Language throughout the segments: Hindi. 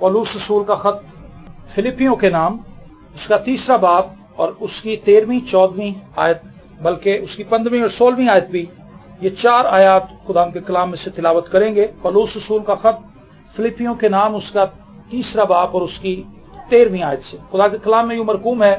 पौलुस रसूल का खत फिलिपियों के नाम, उसका 3रा बाब और उसकी 13वीं 14वीं आयत, बल्कि उसकी 15वीं और 16वीं आयत भी, ये 4 आयत खुदा के कलाम में से तिलावत करेंगे। पौलुस रसूल का खत फिलिपियों के नाम, उसका 3रा बाब और उसकी 13वीं आयत से खुदा के कलाम में यूं मरकूम है,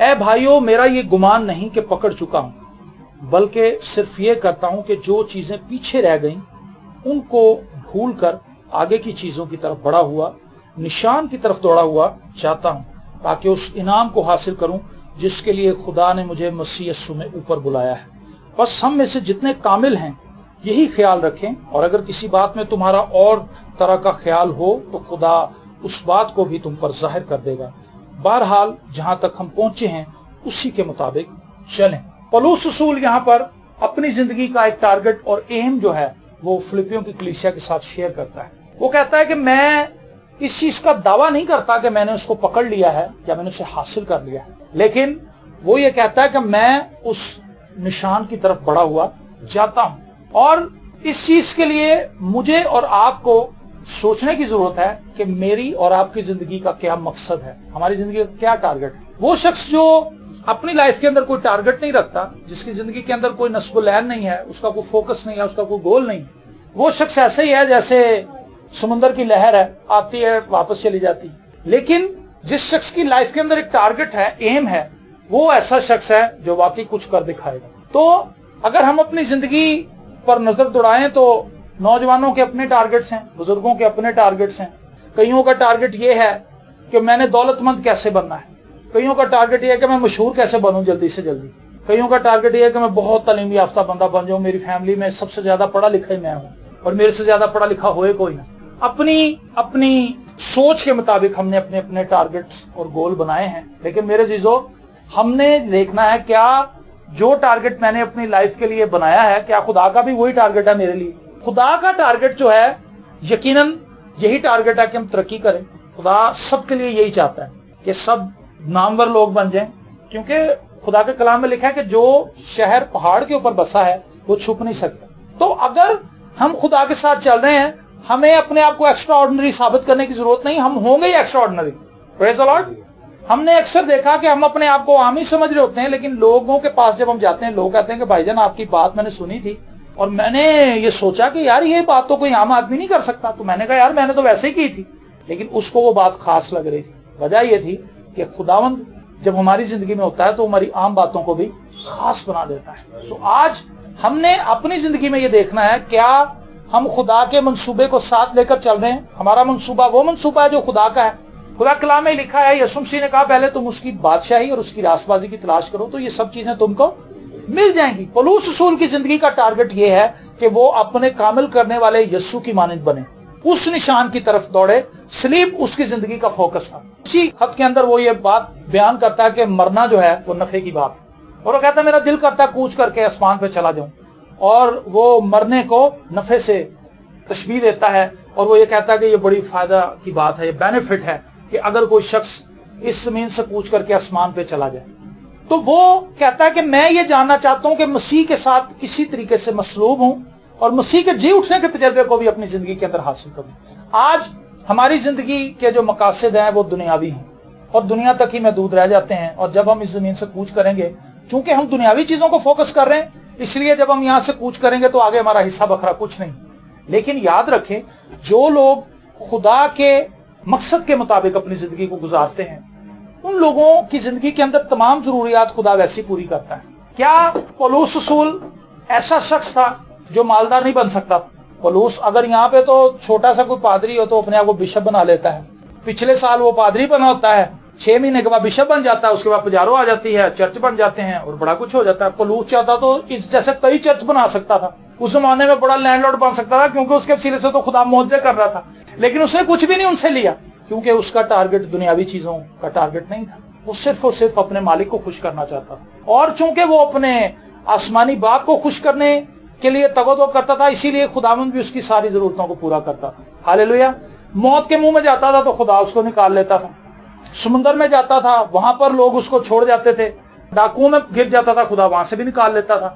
ए भाइयों, मेरा ये गुमान नहीं कि पकड़ चुका हूं, बल्कि सिर्फ ये करता हूं कि जो चीजें पीछे रह गईं उनको भूलकर आगे की चीजों की तरफ बढ़ा हुआ, निशान की तरफ दौड़ा हुआ चाहता हूं, ताकि उस इनाम को हासिल करूं जिसके लिए खुदा ने मुझे मसीह यीशु में ऊपर बुलाया है। बस हम में से जितने कामिल हैं यही ख्याल रखें, और अगर किसी बात में तुम्हारा और तरह का ख्याल हो तो खुदा उस बात को भी तुम पर जाहिर कर देगा। बहरहाल जहां तक हम पहुंचे हैं उसी के मुताबिक चलें। पौलुस रसूल यहाँ पर अपनी जिंदगी का एक टारगेट और एम जो है वो फिलिपियों की कलीसिया के साथ शेयर करता है। वो कहता है कि मैं इस चीज का दावा नहीं करता कि मैंने उसको पकड़ लिया है या मैंने उसे हासिल कर लिया है, लेकिन वो ये कहता है कि मैं उस निशान की तरफ बढ़ा हुआ जाता हूं। और इस चीज के लिए मुझे और आपको सोचने की जरूरत है कि मेरी और आपकी जिंदगी का क्या मकसद है, हमारी जिंदगी का क्या टारगेट है। वो शख्स जो अपनी लाइफ के अंदर कोई टारगेट नहीं रखता, जिसकी जिंदगी के अंदर कोई नस्बुलैन नहीं है, उसका कोई फोकस नहीं है, उसका कोई गोल नहीं, वो शख्स ऐसे ही है जैसे समुद्र की लहर है, आती है वापस चली जाती है। लेकिन जिस शख्स की लाइफ के अंदर एक टारगेट है, एम है, वो ऐसा शख्स है जो वाकई कुछ कर दिखाएगा। तो अगर हम अपनी जिंदगी पर नजर दौड़ाएं तो नौजवानों के अपने टारगेट्स हैं, बुजुर्गों के अपने टारगेट्स हैं। कईयों का टारगेट ये है कि मैंने दौलतमंद कैसे बनना है, कईयों का टारगेट ये है कि मैं मशहूर कैसे बनूं जल्दी से जल्दी, कईयों का टारगेट ये है कि मैं बहुत तालीम याफ्ता बंदा बन जाऊं, मेरी फैमिली में सबसे ज्यादा पढ़ा लिखा ही मैं हूं और मेरे से ज्यादा पढ़ा लिखा होए कोई ना। अपनी सोच के मुताबिक हमने अपने अपने टारगेट्स और गोल बनाए हैं। लेकिन मेरे जीजो, हमने देखना है क्या जो टारगेट मैंने अपनी लाइफ के लिए बनाया है, क्या खुदा का भी वही टारगेट है मेरे लिए। खुदा का टारगेट जो है, यकीनन यही टारगेट है कि हम तरक्की करें। खुदा सबके लिए यही चाहता है कि सब नामवर लोग बन जाएं, क्योंकि खुदा के कलाम में लिखा है कि जो शहर पहाड़ के ऊपर बसा है वो छुप नहीं सकता। तो अगर हम खुदा के साथ चल रहे हैं, हमें अपने आप को एक्स्ट्रा ऑर्डिनरी साबित करने की जरूरत नहीं, हम होंगे ही extraordinary. Praise the Lord. हमने अक्सर देखा कि हम अपने आप को आम ही समझ रहे होते हैं, लेकिन लोगों के पास जब हम जाते हैं, लोग कहते हैं कि भाईजान आपकी बात मैंने सुनी थी और मैंने ये सोचा कि यार ये बात तो कोई आम आदमी नहीं कर सकता। तो मैंने कहा यार मैंने तो वैसे ही की थी, लेकिन उसको वो बात खास लग रही थी। वजह ये थी कि खुदावंद जब हमारी जिंदगी में होता है तो हमारी आम बातों को भी खास बना देता है। सो आज हमने अपनी जिंदगी में ये देखना है, क्या हम खुदा के मंसूबे को साथ लेकर चल रहे हैं। हमारा मंसूबा वो मंसूबा है जो खुदा का है। खुदा कलाम में लिखा है, यीशु मसीह ने कहा पहले तुम उसकी बादशाही और उसकी रास्तबाजी की तलाश करो तो ये सब चीजें तुमको मिल जाएंगी। पौलुस रसूल की जिंदगी का टारगेट ये है कि वो अपने कामिल करने वाले यीशु की मानंद बने, उस निशान की तरफ दौड़े। सलीब उसकी जिंदगी का फोकस था। उसी खत के अंदर वो ये बात बयान करता है कि मरना जो है वो नफे की बात है, और वो कहता है मेरा दिल करता है कूच करके आसमान पे चला जाऊं, और वो मरने को नफे से तशबीह देता है। और वो ये कहता है कि ये बड़ी फायदा की बात है, ये बेनिफिट है कि अगर कोई शख्स इस जमीन से कूच करके आसमान पे चला जाए। तो वो कहता है कि मैं ये जानना चाहता हूं कि मसीह के साथ किसी तरीके से मसलूब हूं और मसीह के जी उठने के तजर्बे को भी अपनी जिंदगी के अंदर हासिल करूं। आज हमारी जिंदगी के जो मकासद हैं वो दुनियावी हैं और दुनिया तक ही महदूद रह जाते हैं। और जब हम इस जमीन से कूच करेंगे, चूंकि हम दुनियावी चीजों को फोकस कर रहे हैं, इसलिए जब हम यहां से कूच करेंगे तो आगे हमारा हिस्सा बखरा कुछ नहीं। लेकिन याद रखें, जो लोग खुदा के मकसद के मुताबिक अपनी जिंदगी को गुजारते हैं, उन लोगों की जिंदगी के अंदर तमाम जरूरियात खुदा वैसी पूरी करता है। क्या पौलुस रसूल ऐसा शख्स था जो मालदार नहीं बन सकता? पौलुस अगर यहाँ पे तो छोटा सा कोई पादरी हो तो अपने आप को बिशप बना लेता है। पिछले साल वो पादरी बना होता है, 6 महीने के बाद बिशप बन जाता है, उसके बाद पुजारो आ जाती है, चर्च बन जाते हैं और बड़ा कुछ हो जाता है। पौलुस चाहता तो इस जैसे कई चर्च बना सकता था, उस जमाने में बड़ा लैंडलॉर्ड बन सकता था, क्योंकि उसके वसीले से तो खुदा मौजे कर रहा था। लेकिन उसने कुछ भी नहीं उनसे लिया, क्योंकि उसका टारगेट दुनियावी चीजों का टारगेट नहीं था। वो सिर्फ और सिर्फ अपने मालिक को खुश करना चाहता था। और चूंकि वो अपने आसमानी बाप को खुश करने के लिए तगोदो करता था, इसीलिए खुदावंद भी उसकी सारी जरूरतों को पूरा करता था। हालेलुया। मौत के मुंह में जाता था तो खुदा उसको निकाल लेता था। समुद्र में जाता था, वहां पर लोग उसको छोड़ जाते थे। डाकुओं में गिर जाता था, खुदा वहां से भी निकाल लेता था।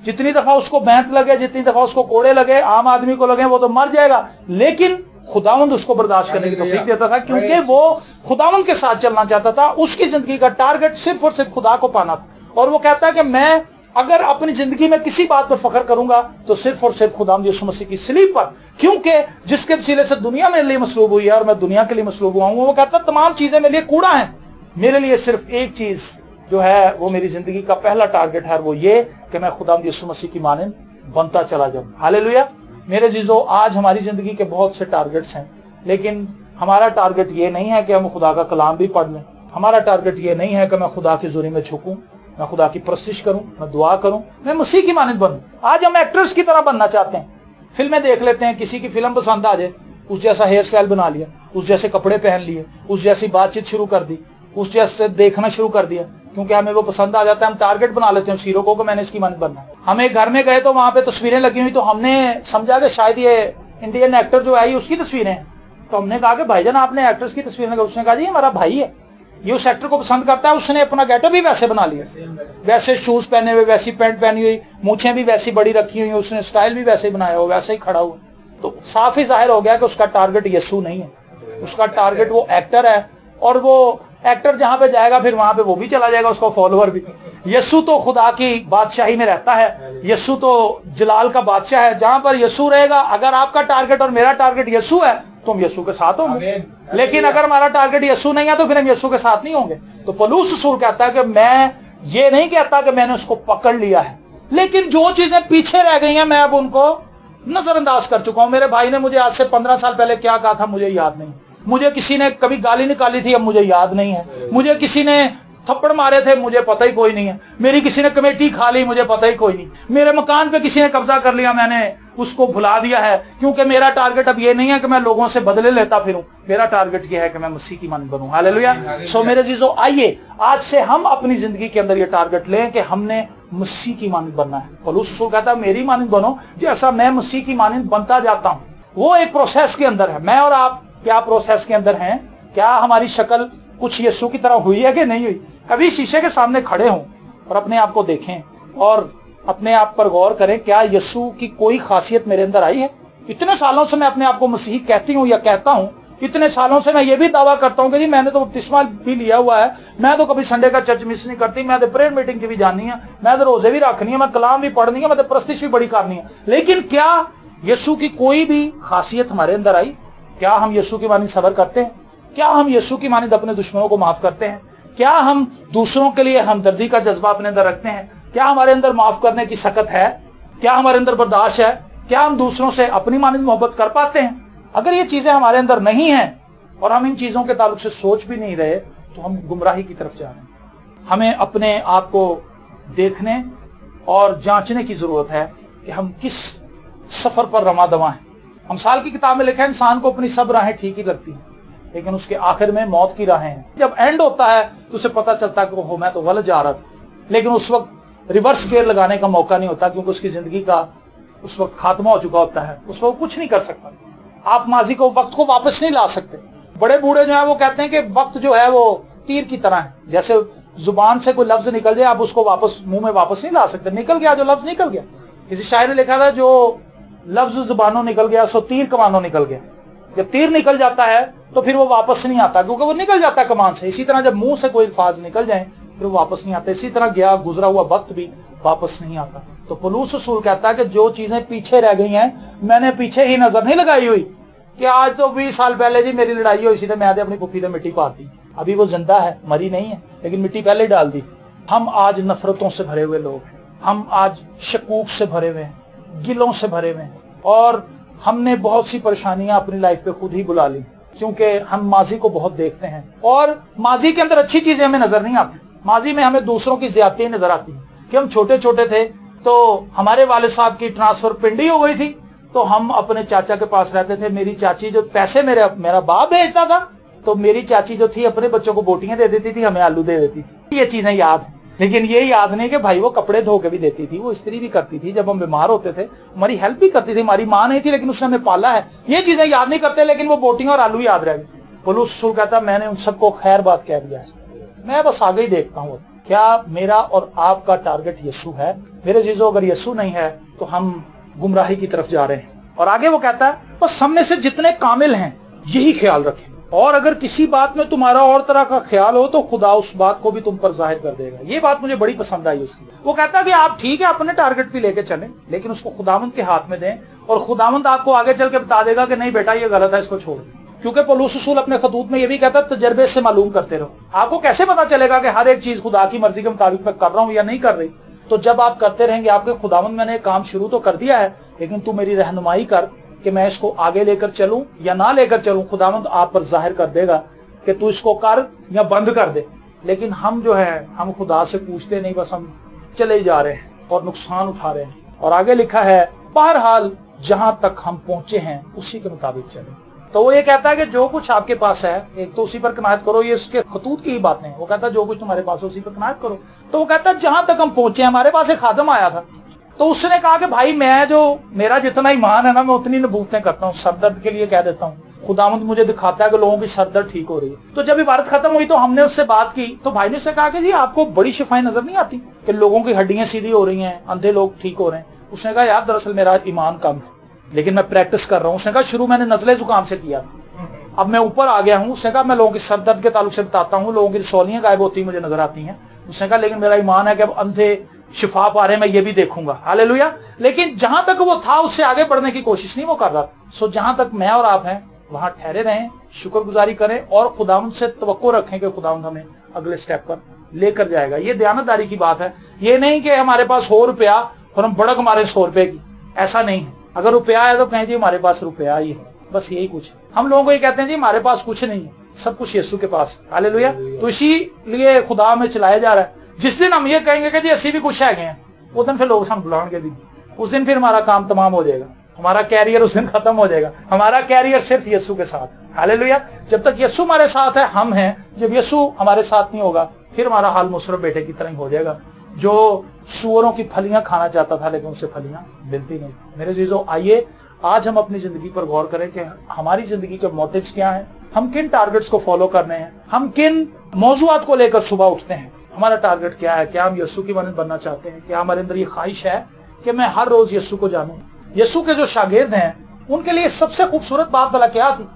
जितनी दफा उसको बैंत लगे, जितनी दफा उसको कोड़े लगे, आम आदमी को लगे, वो तो मर जाएगा, लेकिन खुदावंद उसको बर्दाश्त करने की तौफीक देता था, क्योंकि वो खुदावंद के साथ चलना चाहता था। उसकी जिंदगी का टारगेट सिर्फ और सिर्फ खुदा को पाना था। और वो कहता है कि मैं अगर अपनी जिंदगी में किसी बात पर फख्र करूंगा तो सिर्फ और सिर्फ खुदावंद यीशु मसीह की सलीब पर, क्योंकि जिसके वसीले से दुनिया मेरे लिए मसलूब हुई है और मैं दुनिया के लिए मसलूब हुआ हूं। वो कहता है तमाम चीजें मेरे लिए कूड़ा है, मेरे लिए सिर्फ एक चीज जो है वो मेरी जिंदगी का पहला टारगेट है, वो ये कि मैं खुदावंद यीशु मसीह की मानंद बनता चला जाऊं। हालेलुया। मेरे जीजो, आज हमारी जिंदगी के बहुत से टारगेट्स हैं, लेकिन हमारा टारगेट ये नहीं है कि हम खुदा का कलाम भी पढ़ लें। हमारा टारगेट ये नहीं है कि मैं खुदा की ज़ुरी में झुकूं, मैं खुदा की परस्तिश करूं, मैं दुआ करूं, मैं मसीह की मानंद बनूं। आज हम एक्टर्स की तरह बनना चाहते हैं। फिल्में देख लेते हैं, किसी की फिल्म पसंद आ जाए, उस जैसा हेयर स्टाइल बना लिया, उस जैसे कपड़े पहन लिए, उस जैसी बातचीत शुरू कर दी, उस जैसे देखना शुरू कर दिया, क्योंकि हमें वो पसंद आ जाता है। हम टारगेट बना लेते हैं हीरो को मैंने इसकी मानंद बनना है। हम एक घर में गए तो वहां पे तस्वीरें लगी हुई, तो हमने समझा कि शायद ये इंडियन एक्टर जो है उसकी तस्वीरें हैं। तो हमने कहा कि भाईजान आपने एक्टर्स की तस्वीरें लगाई। उसने कहा जी हमारा भाई है, ये उस एक्टर को पसंद करता है, उसने अपना गेटअप भी वैसे बना लिया, वैसे शूज पहने हुए, वैसी पैंट पहनी हुई, मूछें भी वैसी बड़ी रखी हुई, उसने स्टाइल भी वैसे ही बनाया हुआ, वैसे ही खड़ा हुआ। तो साफ ही जाहिर हो गया कि उसका टारगेट यीशु नहीं है, उसका टारगेट वो एक्टर है। और वो एक्टर जहां पे जाएगा फिर वहां पे वो भी चला जाएगा, उसका फॉलोअर भी। यीशु तो खुदा की बादशाही में रहता है, यीशु तो जलाल का बादशाह है। जहां पर यीशु रहेगा, अगर आपका टारगेट और मेरा टारगेट यीशु है तो हम यीशु के साथ होंगे, लेकिन अगर हमारा टारगेट यीशु नहीं है तो फिर हम यीशु के साथ नहीं होंगे। तो पौलुस रसूल कहता है कि मैं ये नहीं कहता कि मैंने उसको पकड़ लिया है, लेकिन जो चीजें पीछे रह गई हैं मैं अब उनको नजरअंदाज कर चुका हूं। मेरे भाई ने मुझे आज से 15 साल पहले क्या कहा था मुझे याद नहीं, मुझे किसी ने कभी गाली निकाली थी अब मुझे याद नहीं है, मुझे किसी ने थप्पड़ मारे थे मुझे पता ही कोई नहीं है, मेरी किसी ने कमेटी खा ली मुझे पता ही कोई नहीं, मेरे मकान पे किसी ने कब्जा कर लिया मैंने उसको भुला दिया है, क्योंकि मेरा टारगेट अब ये नहीं है कि मैं लोगों से बदले लेता फिरूं, मेरा टारगेट ये है कि मैं मसीह की मानंद बनूं। हालेलुया। सो मेरे जीजो, आइए आज से हम अपनी जिंदगी के अंदर ये टारगेट लें कि हमने मसीह की मानंद बनना है। पौलुस रसूल कहता है मेरी मानंद बनो जैसा मैं मसीह की मानंद बनता जाता हूं। वो एक प्रोसेस के अंदर है। मैं और आप क्या प्रोसेस के अंदर हैं? क्या हमारी शक्ल कुछ यीशु की तरह हुई है कि नहीं हुई? कभी शीशे के सामने खड़े हों और अपने आप को देखें और अपने आप पर गौर करें, क्या यीशु की कोई खासियत मेरे अंदर आई है? इतने सालों से मैं अपने आप को मसीही कहती हूँ या कहता हूँ, इतने सालों से मैं ये भी दावा करता हूँ कि जी मैंने तो बपतिस्मा भी लिया हुआ है, मैं तो कभी संडे का चर्च मिस नहीं करती, मैं तो प्रेयर मीटिंग भी जानी है, मैं तो रोजे भी रखनी है, मैं कलाम भी पढ़नी है, मैं तो प्रस्तिश भी बड़ी करनी है। लेकिन क्या यीशु की कोई भी खासियत हमारे अंदर आई? क्या हम यीशु की मानंद सब्र करते हैं? क्या हम यीशु की मानंद अपने दुश्मनों को माफ करते हैं? क्या हम दूसरों के लिए हमदर्दी का जज्बा अपने अंदर रखते हैं? क्या हमारे अंदर माफ करने की सकत है? क्या हमारे अंदर बर्दाश्त है? क्या हम दूसरों से अपनी मानंद मोहब्बत कर पाते हैं? अगर ये चीजें हमारे अंदर नहीं हैं और हम इन चीजों के ताल्लुक से सोच भी नहीं रहे तो हम गुमराही की तरफ जा रहे हैं। हमें अपने आप को देखने और जांचने की जरूरत है कि हम किस सफर पर रमा दवा हैं। अमसाल की किताब में लिखा है इंसान को अपनी सब राहें ठीक ही लगती हैं, लेकिन उसके आखिर में मौत की राहें हैं। जब एंड होता है तो उसे पता चलता है कि हो मैं तो गलत जा रहा था, लेकिन उस वक्त रिवर्स गियर लगाने का मौका नहीं होता, क्योंकि उसकी जिंदगी का उस वक्त खात्मा हो चुका होता है। उस वक्त कुछ नहीं कर सकता। आप माजी को, वक्त को वापस नहीं ला सकते। बड़े बूढ़े जो है वो कहते हैं कि वक्त जो है वो तीर की तरह है। जैसे जुबान से कोई लफ्ज निकल जाए आप उसको वापस मुंह में वापस नहीं ला सकते। निकल गया जो लफ्ज निकल गया। किसी शायर ने लिखा था जो लफ्ज जुबानों निकल गया सो तीर कमानों निकल गया। जब तीर निकल जाता है तो फिर वो वापस नहीं आता, क्योंकि वो निकल जाता है कमान से। इसी तरह जब मुंह से कोई अल्फाज निकल जाए फिर वो वापस नहीं आता। इसी तरह गया गुजरा हुआ वक्त भी वापस नहीं आता। तो पौलुस रसूल कहता है कि जो चीजें पीछे रह गई हैं मैंने पीछे ही नजर नहीं लगाई हुई कि आज तो 20 साल पहले जी मेरी लड़ाई हुई, इसी मैं अपनी पुफी ने मिट्टी पाती। अभी वो जिंदा है, मरी नहीं है, लेकिन मिट्टी पहले ही डाल दी। हम आज नफरतों से भरे हुए लोग हैं, हम आज शकूक से भरे हुए हैं, गिलों से भरे हुए हैं, और हमने बहुत सी परेशानियां अपनी लाइफ पे खुद ही बुला ली, क्योंकि हम माजी को बहुत देखते हैं और माजी के अंदर अच्छी चीजें हमें नजर नहीं आती। माजी में हमें दूसरों की ज्यादती नजर आती है कि हम छोटे छोटे थे तो हमारे वाले साहब की ट्रांसफर पिंडी हो गई थी तो हम अपने चाचा के पास रहते थे। मेरी चाची जो पैसे मेरा बाप भेजता था तो मेरी चाची जो थी अपने बच्चों को बोटियां दे देती थी, हमें आलू दे देती थी। ये चीजें याद है, लेकिन ये याद नहीं कि भाई वो कपड़े धो के भी देती थी, वो इस्त्री भी करती थी, जब हम बीमार होते थे हमारी हेल्प भी करती थी। हमारी माँ नहीं थी लेकिन उसने हमें पाला है। ये चीजें याद नहीं करते, लेकिन वो बोटियां और आलू याद रह गए। पौलुस रसूल कहता मैंने उन सबको खैर बात कह दिया है, मैं बस आगे ही देखता हूँ। क्या मेरा और आपका टारगेट यीशु है? मेरे जीजों, अगर यीशु नहीं है तो हम गुमराही की तरफ जा रहे हैं। और आगे वो कहता है बस हम में से जितने कामिल हैं यही ख्याल रखें, और अगर किसी बात में तुम्हारा और तरह का ख्याल हो तो खुदा उस बात को भी तुम पर जाहिर कर देगा। ये बात मुझे बड़ी पसंद आई उसकी। वो कहता है कि आप ठीक है अपने टारगेट भी लेके चलें, लेकिन उसको खुदावंद के हाथ में दें, और खुदावंद आपको आगे चल के बता देगा कि नहीं बेटा ये गलत है, इसको छोड़। क्योंकि पौलुस रसूल अपने खतूत में ये भी कहता है तजर्बे से मालूम करते रहो। आपको कैसे पता चलेगा कि हर एक चीज खुदा की मर्जी के मुताबिक मैं कर रहा हूं या नहीं कर रही? तो जब आप करते रहेंगे, आपके खुदावंद मैंने काम शुरू तो कर दिया है, लेकिन तू मेरी रहनुमाई कर कि मैं इसको आगे लेकर चलूं या ना लेकर चलूं। खुदावंद आप पर जाहिर कर देगा कि तू इसको कर या बंद कर दे। लेकिन हम जो है हम खुदा से पूछते नहीं, बस हम चले जा रहे हैं और नुकसान उठा रहे हैं। और आगे लिखा है बहरहाल जहां तक हम पहुंचे हैं उसी के मुताबिक चले। तो वो ये कहता है कि जो कुछ आपके पास है एक तो उसी पर कनायत करो। ये उसके खतूत की ही बातें हैं। वो कहता है जो कुछ तुम्हारे पास है उसी पर कनायत करो। तो वो कहता है जहां तक हम पहुंचे, हमारे पास एक खादम आया था, तो उसने कहा कि भाई मैं जो मेरा जितना ईमान है ना, मैं उतनी नबूवतें करता हूँ, सरदर्द के लिए कह देता हूँ। खुदावंद मुझे दिखाता है कि लोगों की सरदर्द ठीक हो रही है। तो जब इबारत खत्म हुई तो हमने उससे बात की, तो भाई ने उससे कहा कि जी आपको बड़ी शिफाएं नजर नहीं आती कि लोगों की हड्डियां सीधी हो रही हैं, अंधे लोग ठीक हो रहे हैं? उसने कहा यार दरअसल मेरा ईमान कम है, लेकिन मैं प्रैक्टिस कर रहा हूँ। उसने कहा शुरू मैंने नजले जुकाम से किया, अब मैं ऊपर आ गया हूँ। उसने कहा मैं लोगों की सरदर्द के ताल्लुक से बताता हूँ, लोगों की रसौलियां गायब होती मुझे नजर आती हैं। उसने कहा लेकिन मेरा ईमान है कि अब अंधे शिफा पा रहे, मैं ये भी देखूंगा। हालेलुया। लेकिन जहां तक वो था उससे आगे बढ़ने की कोशिश नहीं वो कर रहा था। सो जहां तक मैं और आप हैं वहां ठहरे रहें, शुक्रगुजारी करें और खुदावंद से तवक्को रखें कि खुदावंद हमें अगले स्टेप पर लेकर जाएगा। ये दयानतदारी की बात है। ये नहीं कि हमारे पास हो रुपया और हम बड़क मारे 100 रुपए की, ऐसा नहीं है। अगर रुपया है तो कहें जी हमारे पास रुपया ही है, बस यही कुछ है। हम लोगों को ये कहते हैं जी हमारे पास कुछ नहीं है, सब कुछ यीशु के पास। हालेलुया। तो इसीलिए खुदा में चलाया जा रहा है। जिस दिन हम ये कहेंगे कि जी ऐसी भी कुछ है, उस दिन फिर लोग हम बुलाएंगे भी, उस दिन फिर हमारा काम तमाम हो जाएगा, हमारा कैरियर उस दिन खत्म हो जाएगा। हमारा कैरियर सिर्फ यीशु के साथ है। हालेलुया। जब तक यीशु हमारे साथ है हम हैं, जब यीशु हमारे साथ नहीं होगा फिर हमारा हाल मुशर्रफ बेटे की तरह हो जाएगा, जो सूअरों की फलियां खाना चाहता था लेकिन उससे फलियां मिलती नहीं। मेरे जीजों आइए आज हम अपनी जिंदगी पर गौर करें कि हमारी जिंदगी के मोटिव्स क्या हैं, हम किन टारगेट्स को फॉलो करने हैं, हम किन मौजूआत को लेकर सुबह उठते हैं, हमारा टारगेट क्या है। क्या हम यीशु की मानद बनना चाहते हैं? क्या हमारे अंदर ये ख्वाहिश है कि मैं हर रोज यीशु को जानूं? यीशु के जो शागिर्द हैं उनके लिए सबसे खूबसूरत बात भला क्या थी?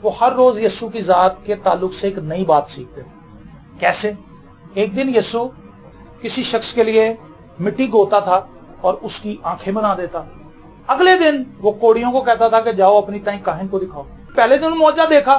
वो हर रोज यीशु की जात के ताल्लुक से एक नई बात सीखते थे। कैसे? एक दिन यीशु किसी शख्स के लिए मिट्टी गोता था और उसकी आंखें बना देता। अगले दिन वो कोड़ियों को कहता था कि जाओ अपनी ताई काहिन को दिखाओ। पहले दिन मौजा देखा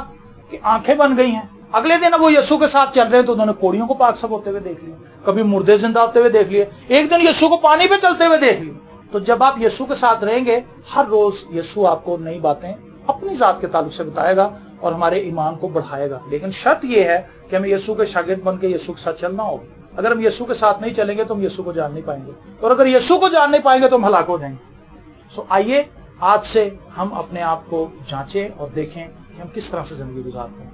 कि आंखें बन गई हैं, अगले दिन वो यीशु के साथ चल रहे हैं तो उन्होंने कोड़ियों को पाक सब होते हुए देख लिया, कभी मुर्दे जिंदा होते हुए देख लिए, एक दिन यीशु को पानी पे चलते हुए देख लिया। तो जब आप यीशु के साथ रहेंगे हर रोज यीशु आपको नई बातें अपनी जात के ताल्लुक से बताएगा और हमारे ईमान को बढ़ाएगा। लेकिन शर्त यह है कि हमें यीशु के शागिर्द बन के यीशु के साथ चलना होगा। अगर हम यीशु के साथ नहीं चलेंगे तो हम यीशु को जान नहीं पाएंगे, और अगर यीशु को जान नहीं पाएंगे तो हम हलाक हो जाएंगे। सो आइए आज से हम अपने आप को जांचें और देखें कि हम किस तरह से जिंदगी गुजारते हैं।